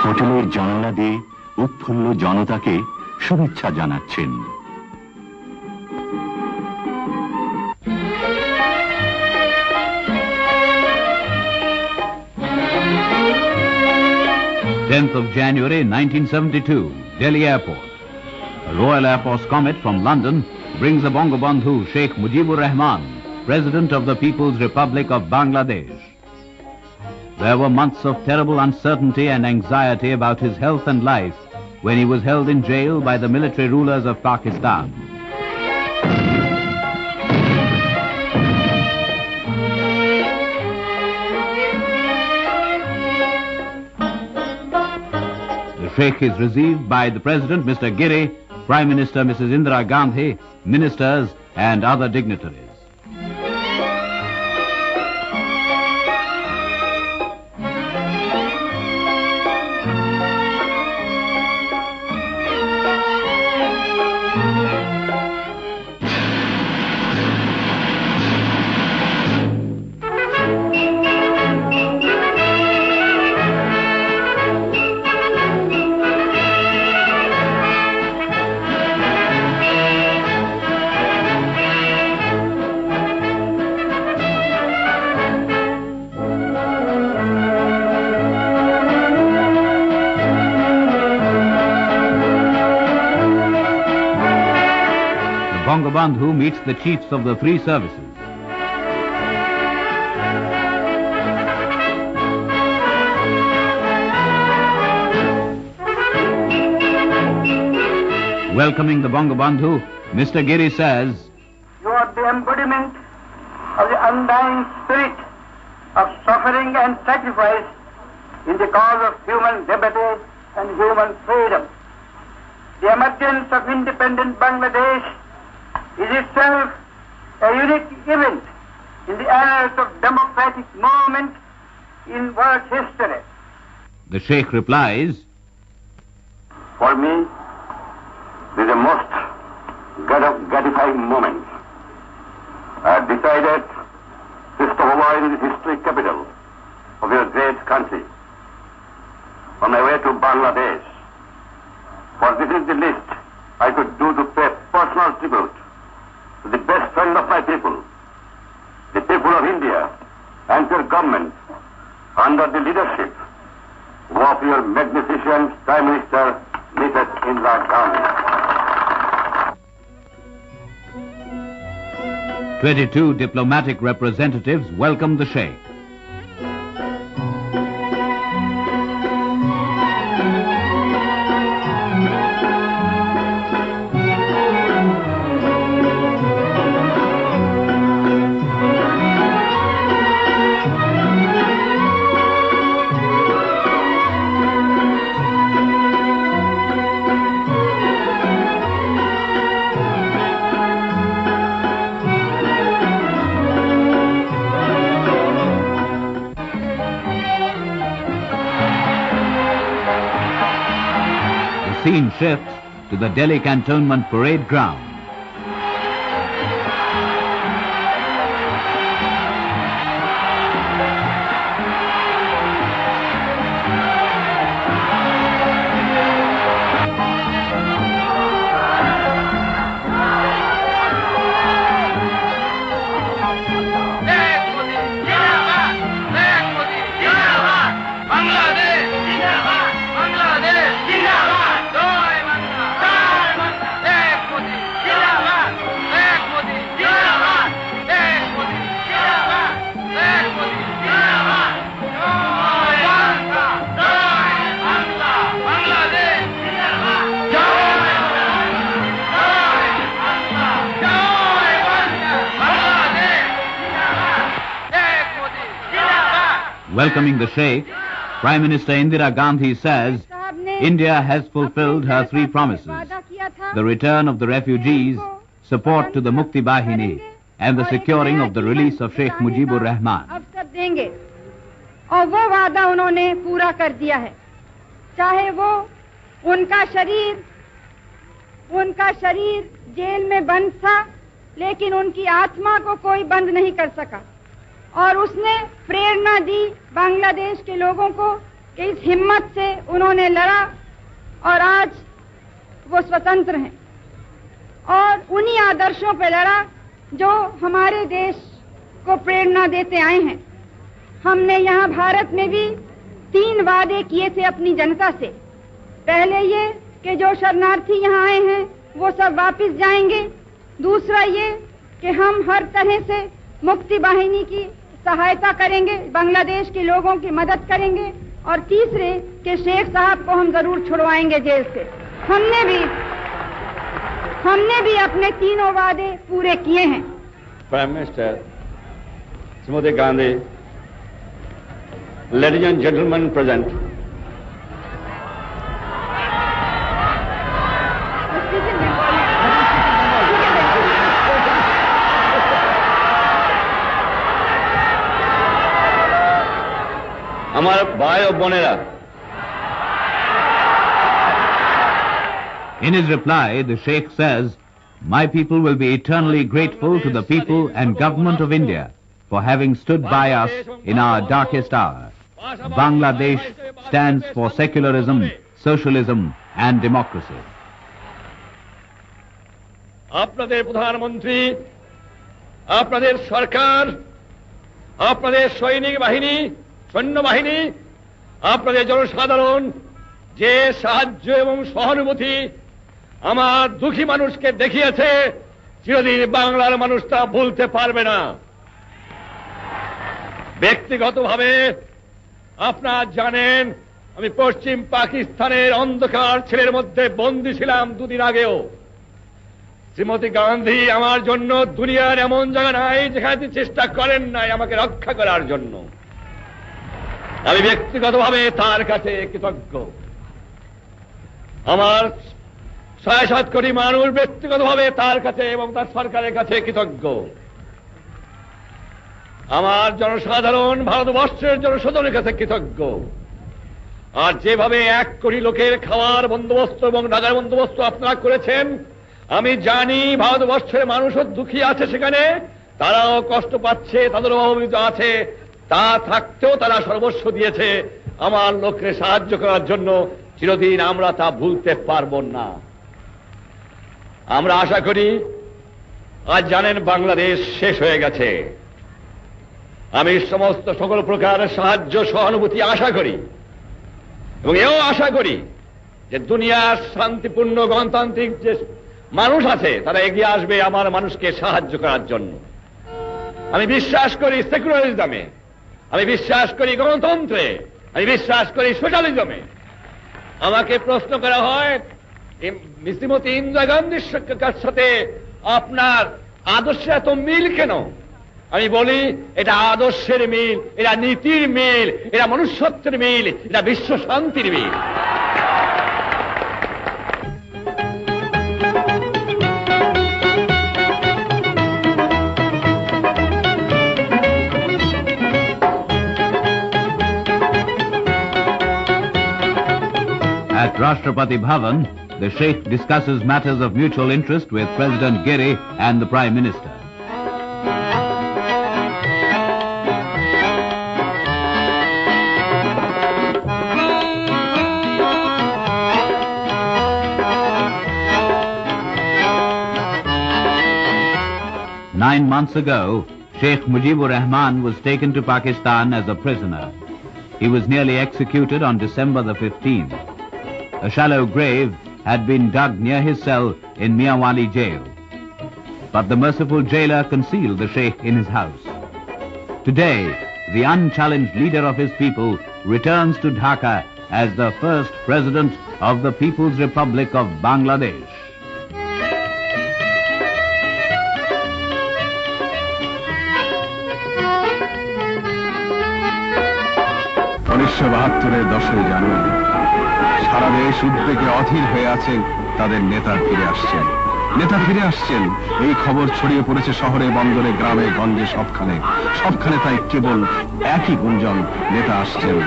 হোটেলের জানালা দিয়ে উৎফুল্ল জনতাকে শুভেচ্ছা জানাচ্ছেন। of January 1972, Delhi Airport. A Royal Air Force comet from London brings the Bangabandhu Sheikh Mujibur Rahman, President of the People's Republic of Bangladesh. There were months of terrible uncertainty and anxiety about his health and life when he was held in jail by the military rulers of Pakistan. The Sheikh is received by the President, Mr. Giri, Prime Minister, Mrs. Indira Gandhi, ministers and other dignitaries. Bangabandhu meets the chiefs of the three services. Welcoming the Bangabandhu, Mr. Giri says, "You are the embodiment of the undying spirit of suffering and sacrifice in the cause of human liberty and human freedom. The emergence of independent Bangladesh is itself a unique event in the annals of democratic movement in world history." The Sheikh replies, "For me, this is a most gratifying moment. I have decided to stop over in the historic capital of your great country on my way to Bangladesh. For this is the least I could do to pay personal tribute to the best friend of my people, the people of India, and your government under the leadership of your magnificent Prime Minister, Mrs. Indira Gandhi." 22 diplomatic representatives welcomed the Sheikh. Scene shifts to the Delhi Cantonment Parade Ground. Welcoming the Sheikh, Prime Minister Indira Gandhi says, India has fulfilled her three promises: the return of the refugees, support to the Mukti Bahini, and the securing of the release of Sheikh Mujibur Rahman. और वो वादा उन्होंने पूरा कर दिया है, चाहे वो उनका शरीर जेल में बंद था, लेकिन उनकी आत्मा को कोई बंद नहीं कर सका। और उसने प्रेरणा दी बांग्लादेश के लोगों को कि इस हिम्मत से उन्होंने लड़ा और आज वो स्वतंत्र हैं और उन्हीं आदर्शों पर लड़ा जो हमारे देश को प्रेरणा देते आए हैं। हमने यहाँ भारत में भी 3 वादे किए थे अपनी जनता से। पहले ये कि जो शरणार्थी यहाँ आए हैं वो सब वापस जाएंगे। दूसरा ये कि हम हर तरह से मुक्ति वाहिनी की सहायता करेंगे, बांग्लादेश के लोगों की मदद करेंगे। और तीसरे कि शेख साहब को हम जरूर छुड़वाएंगे जेल से। हमने भी अपने 3 वादे पूरे किए हैं। Prime minister Shrimati Gandhi, ladies and gentleman present, हमारे भाई और बोनेरा। In his reply, the Sheikh says, "My people will be eternally grateful to the people and government of India for having stood by us in our darkest hour. Bangladesh stands for secularism, socialism and democracy." আপনাদের প্রধানমন্ত্রী, আপনাদের সরকার, আপনাদের সৈনিক বাহিনী, সৈন্যবাহিনী, আপনাদের জনসাধারণ যে সাহায্য এবং সহানুভূতি আমার দুঃখী মানুষকে দেখিয়েছে, চিরদিন বাংলার মানুষ তা ভুলতে পারবে না। ব্যক্তিগতভাবে আপনারা জানেন আমি পশ্চিম পাকিস্তানের অন্ধকার ছেলের মধ্যে বন্দী ছিলাম 2 দিন আগেও। শ্রীমতী গান্ধী আমার জন্য দুনিয়ার এমন জায়গা নাই যেখানে তিনি চেষ্টা করেন নাই আমাকে রক্ষা করার জন্য। আমি ব্যক্তিগতভাবে তার কাছে কৃতজ্ঞ। আমার 6-7 কোটি মানুষ ব্যক্তিগতভাবে তার কাছে এবং তার সরকারের কাছে কৃতজ্ঞ। আমার জনসাধারণ ভারতবর্ষের জনসাধারণের কাছে কৃতজ্ঞ। আর যেভাবে 1 কোটি লোকের খাওয়ার বন্দোবস্ত এবং ঢাকার বন্দোবস্ত আপনারা করেছেন, আমি জানি ভারতবর্ষের মানুষও দুঃখী আছে, সেখানে তারাও কষ্ট পাচ্ছে, তাদেরও অভাবিত আছে। তা থাকতেও তারা সর্বস্ব দিয়েছে আমার লোককে সাহায্য করার জন্য। চিরদিন আমরা তা ভুলতে পারবো না। আমরা আশা করি, আজ জানেন বাংলাদেশ শেষ হয়ে গেছে। আমি সমস্ত সকল প্রকার সাহায্য সহানুভূতি আশা করি এবং এও আশা করি যে দুনিয়ার শান্তিপূর্ণ গণতান্ত্রিক যে মানুষ আছে তারা এগিয়ে আসবে আমার মানুষকে সাহায্য করার জন্য। আমি বিশ্বাস করি সেকুলারিজমে, আমি বিশ্বাস করি গণতন্ত্রে, আমি বিশ্বাস করি সোশ্যালিজমে। আমাকে প্রশ্ন করা হয় শ্রীমতী ইন্দিরা গান্ধীর সাথে আপনার আদর্শে এত মিল কেন? আমি বলি এটা আদর্শের মিল, এটা নীতির মিল, এটা মনুষ্যত্বের মিল, এটা বিশ্ব শান্তির মিল। At Rashtrapati Bhavan, the Sheikh discusses matters of mutual interest with President Giri and the Prime Minister. Nine months ago, Sheikh Mujibur Rahman was taken to Pakistan as a prisoner. He was nearly executed on December the 15th. A shallow grave had been dug near his cell in Mianwali jail. But the merciful jailer concealed the Sheikh in his house. Today, the unchallenged leader of his people returns to Dhaka as the first president of the People's Republic of Bangladesh. 1972 10ই জানুয়ারি সারা দেশ উদ্বেগে অধীর হয়ে আছে। তাদের নেতা ফিরে আসছেন। এই খবর ছড়িয়ে পড়েছে শহরে, বন্দরে, গ্রামে, গঞ্জে, সবখানে তাই কেবল একই গুঞ্জন, নেতা আসছেন।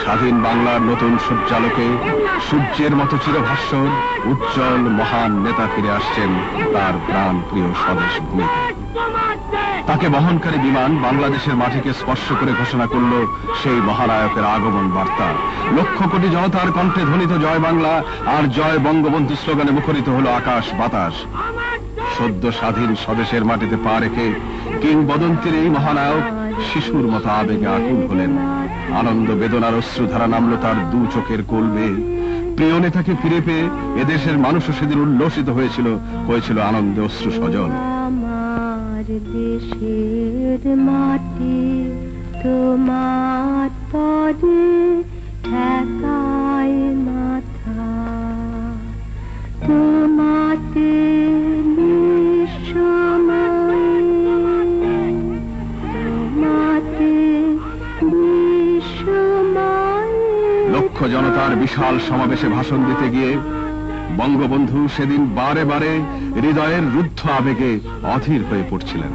স্বাধীন বাংলার নতুন সূর্যালোকে সূর্যের মতো চিরভাস্বর উজ্জ্বল মহান নেতা ফিরে আসছেন তার প্রাণ প্রিয় স্বদেশ ভূমিতে। তাকে বহনকারী বিমান বাংলাদেশের মাটিকে স্পর্শ করে ঘোষণা করল সেই মহানায়কের আগমন বার্তা। লক্ষ কোটি জনতার কণ্ঠে ধ্বনিত জয় বাংলা আর জয় বঙ্গবন্ধু স্লোগানে মুখরিত হলো আকাশ বাতাস। সদ্য স্বাধীন স্বদেশের মাটিতে পা রেখে কিংবদন্তির এই মহানায়ক শিশুর মতো আবেগে আকুল হলেন। আনন্দ বেদনার অশ্রুধারা নামল তার দু চোখের কোল বেয়ে। প্রিয় নেতাকে ফিরে পেয়ে এদেশের মানুষও সেদিন উল্লসিত হয়েছিল আনন্দে অশ্রু সজল। আমার দেশের মাটি তোমার পদে ঠেকায় মাথা, তোমাতে লক্ষ জনতার বিশাল সমাবেশে ভাষণ দিতে গিয়ে বঙ্গবন্ধু সেদিন বারে বারে হৃদয়ের রুদ্ধ আবেগে অধীর হয়ে পড়ছিলেন।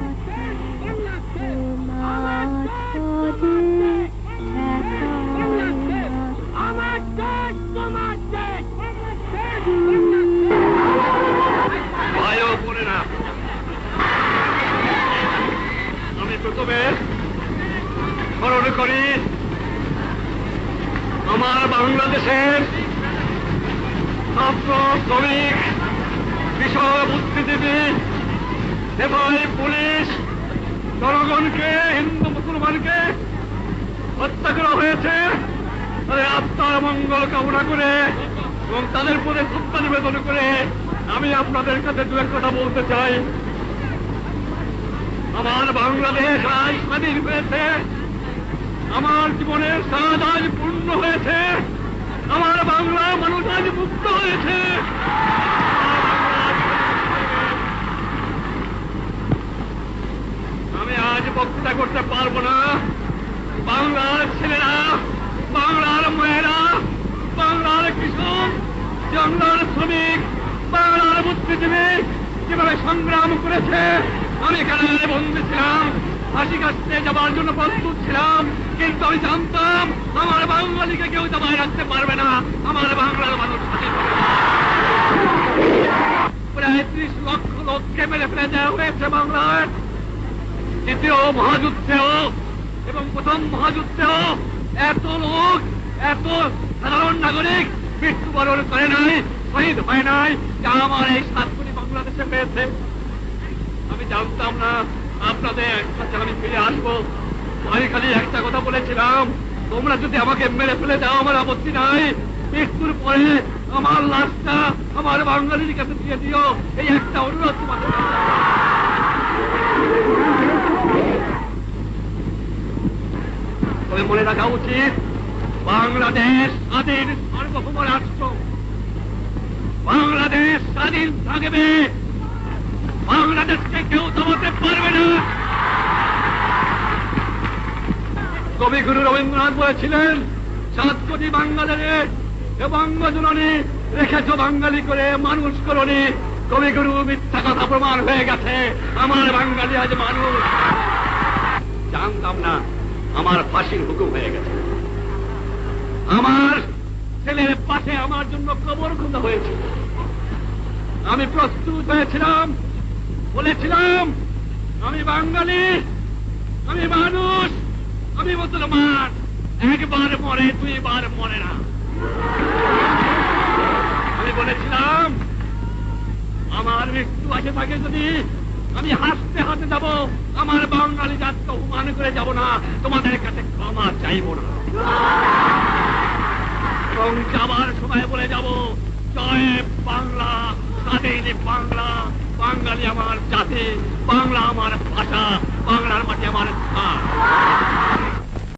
আমি প্রথমে স্মরণ করি আমার বাংলাদেশের ছাত্র, শ্রমিক, কৃষক, বুদ্ধিজীবী, সেবাই, পুলিশ, জনগণকে, হিন্দু মুসলমানকে হত্যা করা হয়েছে। তাদের আত্মার মঙ্গল কামনা করে এবং তাদের প্রতি শ্রদ্ধা নিবেদন করে আমি আপনাদের কাছে দু এক কথা বলতে চাই। আমার বাংলাদেশ আজ স্বাধীন হয়েছে, আমার জীবনের স্বাদ আজ পূর্ণ হয়েছে, আমার বাংলা মানুষ আজ মুক্ত হয়েছে। আমি আজ বক্তৃতা করতে পারবো না। বাংলার ছেলেরা, বাংলার মেয়েরা, বাংলার কৃষক, বাংলার শ্রমিক, বাংলার বুদ্ধিজীবী যেভাবে সংগ্রাম করেছে, আমি কারাগারে বন্দী ছিলাম, ফাঁসি কাটতে যাবার জন্য প্রস্তুত ছিলাম, কিন্তু আমি জানতাম আমার বাঙালিকে কেউ দমায় রাখতে পারবে না। আমার বাংলার মানুষ প্রায় 30 লক্ষ লোককে মেরে ফেলে দেওয়া হয়েছে বাংলার। দ্বিতীয় মহাযুদ্ধেও এবং প্রথম মহাযুদ্ধেও এত লোক, এত সাধারণ নাগরিক মৃত্যুবরণ করে নাই, শহীদ হয় নাই, যা আমার এই 7 কোটি বাংলাদেশে পেয়েছে। আমি জানতাম না আপনাদের কাছে আমি ফিরে আসবো। আমি খালি একটা কথা বলেছিলাম, তোমরা যদি আমাকে মেরে ফেলে দাও আমার আপত্তি নাই, মৃত্যুর পরে আমার লাশটা আমার বাঙালির কাছে দিয়ে দিও, এই একটা অনুরোধ তোমাদের। তবে মনে রাখা উচিত, বাংলাদেশ স্বাধীন সার্বভৌম রাষ্ট্র, বাংলাদেশ স্বাধীন থাকবে, বাংলাদেশকে কেউ দমাতে পারবে না। কবিগুরু রবীন্দ্রনাথ বলেছিলেন, 7 কোটি বাঙালিরে বঙ্গজননী রেখেছ বাঙালি করে মানুষ করনি। কবিগুরু মিথ্যা কথা প্রমাণ হয়ে গেছে, আমার বাঙালি আজ মানুষ। জানতাম না আমার ফাঁসির হুকুম হয়ে গেছে, আমার ছেলের পাশে আমার জন্য কবর খোঁজা হয়েছে। আমি প্রস্তুত হয়েছিলাম, বলেছিলাম আমি বাঙালি, আমি মানুষ, আমি মুসলমান, একবার মরে 2 বার মরে না। আমি বলেছিলাম আমার মৃত্যু আসে থাকে যদি আমি হাসতে হাসতে যাব, আমার বাঙালি জাতকে অপমান করে যাব না, তোমাদের কাছে ক্ষমা চাইব না। এবং যাবার সময় বলে যাব, জয় বাংলা, স্বাধীন বাংলা, বাঙালি আমার জাতি, বাংলা আমার ভাষা, বাংলার মাটি আমার স্থান।